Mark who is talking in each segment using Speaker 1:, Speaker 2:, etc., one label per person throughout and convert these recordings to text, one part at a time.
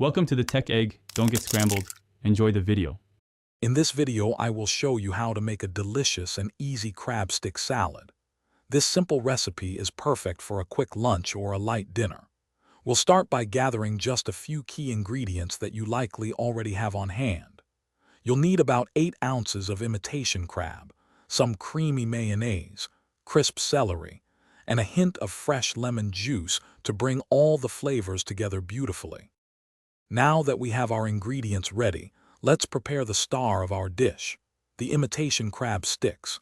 Speaker 1: Welcome to the Tech Egg. Don't get scrambled. Enjoy the video.
Speaker 2: In this video, I will show you how to make a delicious and easy crab stick salad. This simple recipe is perfect for a quick lunch or a light dinner. We'll start by gathering just a few key ingredients that you likely already have on hand. You'll need about 8 ounces of imitation crab, some creamy mayonnaise, crisp celery, and a hint of fresh lemon juice to bring all the flavors together beautifully. Now that we have our ingredients ready, let's prepare the star of our dish, the imitation crab sticks.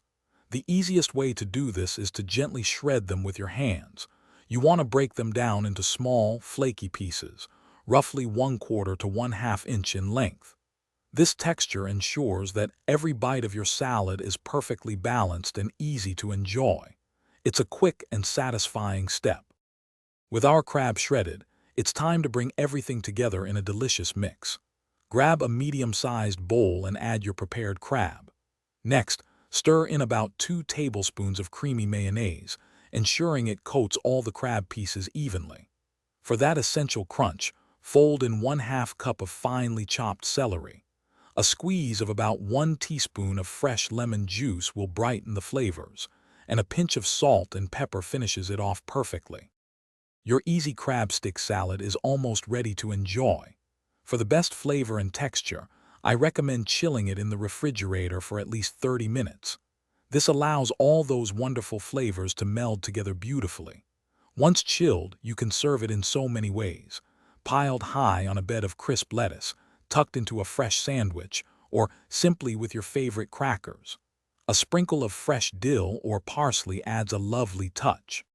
Speaker 2: The easiest way to do this is to gently shred them with your hands. You want to break them down into small, flaky pieces, roughly 1/4 to 1/2 inch in length. This texture ensures that every bite of your salad is perfectly balanced and easy to enjoy. It's a quick and satisfying step. With our crab shredded, it's time to bring everything together in a delicious mix. Grab a medium-sized bowl and add your prepared crab. Next, stir in about 2 tablespoons of creamy mayonnaise, ensuring it coats all the crab pieces evenly. For that essential crunch, fold in 1/2 cup of finely chopped celery. A squeeze of about 1 teaspoon of fresh lemon juice will brighten the flavors, and a pinch of salt and pepper finishes it off perfectly. Your easy crab stick salad is almost ready to enjoy. For the best flavor and texture, I recommend chilling it in the refrigerator for at least 30 minutes. This allows all those wonderful flavors to meld together beautifully. Once chilled, you can serve it in so many ways: piled high on a bed of crisp lettuce, tucked into a fresh sandwich, or simply with your favorite crackers. A sprinkle of fresh dill or parsley adds a lovely touch.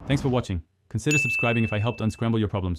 Speaker 1: Thanks for watching. Consider subscribing if I helped unscramble your problems.